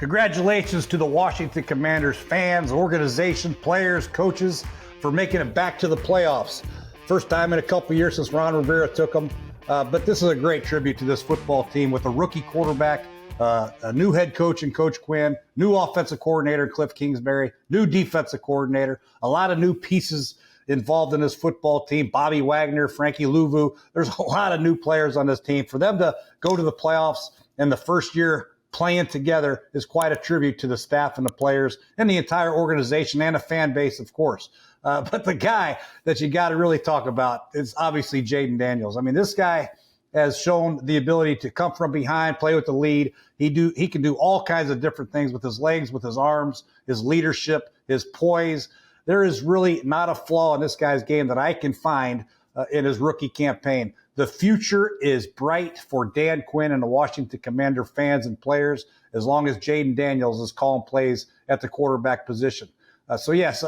Congratulations to the Washington Commanders fans, organization, players, coaches for making it back to the playoffs. First time in a couple years since Ron Rivera took them. But this is a great tribute to this football team with a rookie quarterback, a new head coach in Coach Quinn, new offensive coordinator Cliff Kingsbury, new defensive coordinator, a lot of new pieces involved in this football team. Bobby Wagner, Frankie Louvu. There's a lot of new players on this team. For them to go to the playoffs in the first year playing together is quite a tribute to the staff and the players and the entire organization and the fan base, of course. But the guy that you got to really talk about is obviously Jayden Daniels. I mean, this guy has shown the ability to come from behind, play with the lead. He can do all kinds of different things with his legs, with his arms, his leadership, his poise. There is really not a flaw in this guy's game that I can find in his rookie campaign. The future is bright for Dan Quinn and the Washington Commander fans and players as long as Jayden Daniels is calling plays at the quarterback position. There's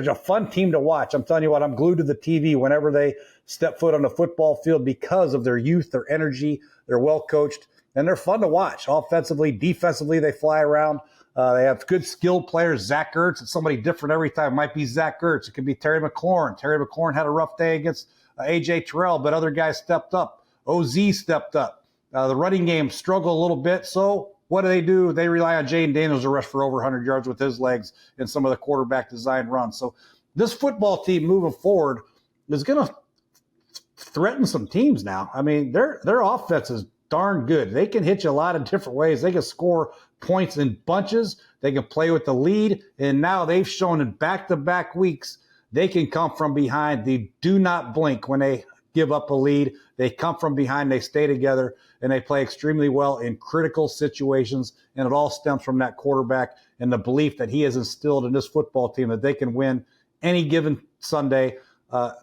a fun team to watch. I'm telling you what, I'm glued to the TV whenever they step foot on the football field because of their youth, their energy. They're well coached, and they're fun to watch. Offensively, defensively, they fly around. They have good skilled players. Zach Ertz, it's somebody different every time. It might be Zach Ertz. It could be Terry McLaurin. Terry McLaurin had a rough day against A.J. Terrell, but other guys stepped up. OZ stepped up. The running game struggled a little bit, so what do? They rely on Jayden Daniels to rush for over 100 yards with his legs in some of the quarterback design runs. So this football team moving forward is going to threaten some teams now. I mean, their offense is darn good. They can hit you a lot of different ways. They can score points in bunches. They can play with the lead. And now they've shown in back-to-back weeks they can come from behind. They do not blink when they give up a lead. They come from behind, they stay together, and they play extremely well in critical situations. And it all stems from that quarterback and the belief that he has instilled in this football team that they can win any given Sunday,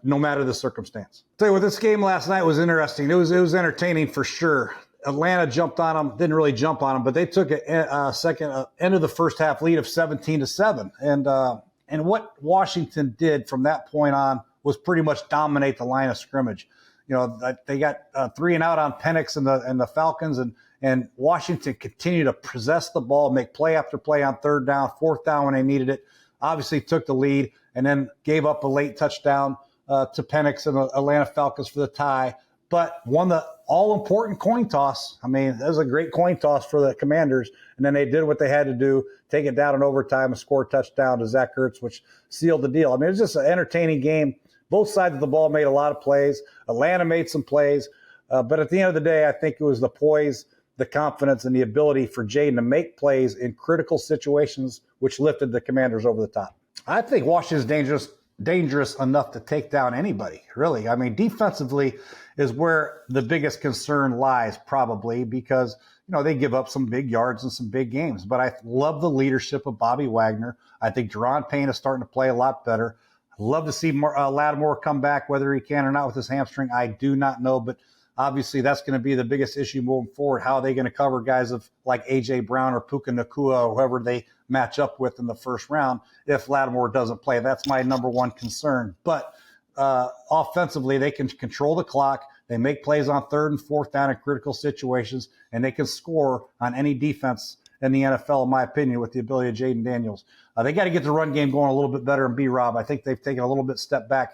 no matter the circumstance. I'll tell you what, this game last night was interesting. It was entertaining for sure. Atlanta jumped on them, didn't really jump on them, but they took a second end of the first half lead of 17-7. And what Washington did from that point on was pretty much dominate the line of scrimmage. You know, they got 3 and out on Penix and the Falcons, and Washington continued to possess the ball, make play after play on third down, fourth down when they needed it. Obviously took the lead and then gave up a late touchdown to Penix and the Atlanta Falcons for the tie, but won the all-important coin toss. I mean, that was a great coin toss for the Commanders, and then they did what they had to do, take it down in overtime and score a touchdown to Zach Ertz, which sealed the deal. I mean, it was just an entertaining game. Both sides of the ball made a lot of plays. Atlanta made some plays. But at the end of the day, I think it was the poise, the confidence, and the ability for Jayden to make plays in critical situations, which lifted the Commanders over the top. I think Washington's dangerous enough to take down anybody, really. I mean, defensively is where the biggest concern lies, probably, because they give up some big yards and some big games. But I love the leadership of Bobby Wagner. I think Deron Payne is starting to play a lot better. I'd love to see Lattimore come back, whether he can or not with his hamstring. I do not know, but obviously that's going to be the biggest issue moving forward. How are they going to cover guys like A.J. Brown or Puka Nacua or whoever they match up with in the first round if Lattimore doesn't play? That's my number one concern. But offensively, they can control the clock. They make plays on third and fourth down in critical situations, and they can score on any defense in the NFL, in my opinion, with the ability of Jayden Daniels. They got to get the run game going a little bit better in B-Rob. I think they've taken a little bit step back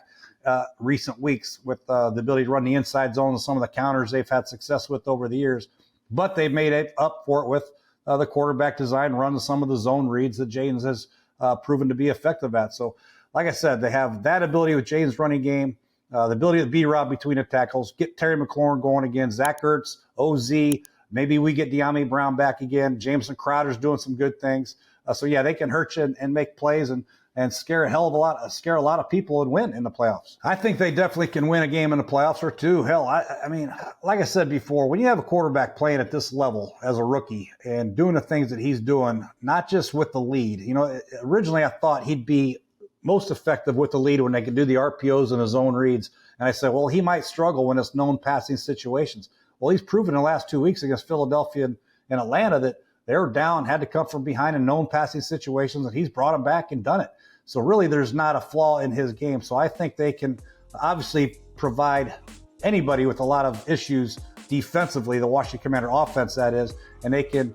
recent weeks with the ability to run the inside zone and some of the counters they've had success with over the years. But they've made it up for it with the quarterback design run and some of the zone reads that Jayden has proven to be effective at. So, like I said, they have that ability with Jayden's running game, the ability to B-Rob between the tackles, get Terry McLaurin going again, Zach Ertz, OZ. Maybe we get De'Ami Brown back again. Jameson Crowder's doing some good things. So yeah, they can hurt you and make plays and scare a lot of people and win in the playoffs. I think they definitely can win a game in the playoffs or two. Hell, I mean, like I said before, when you have a quarterback playing at this level as a rookie and doing the things that he's doing, not just with the lead. Originally I thought he'd be most effective with the lead when they can do the RPOs and the zone reads. And I said, well, he might struggle when it's known passing situations. Well, he's proven in the last 2 weeks against Philadelphia and Atlanta that they were down, had to come from behind in known passing situations, and he's brought them back and done it. So really there's not a flaw in his game. So I think they can obviously provide anybody with a lot of issues defensively, the Washington Commander offense that is, and they can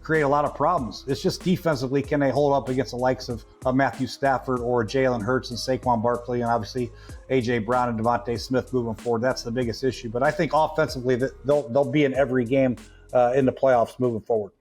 create a lot of problems. It's just defensively, can they hold up against the likes of Matthew Stafford or Jalen Hurts and Saquon Barkley and obviously A.J. Brown and Devontae Smith moving forward? That's the biggest issue. But I think offensively, that they'll be in every game in the playoffs moving forward.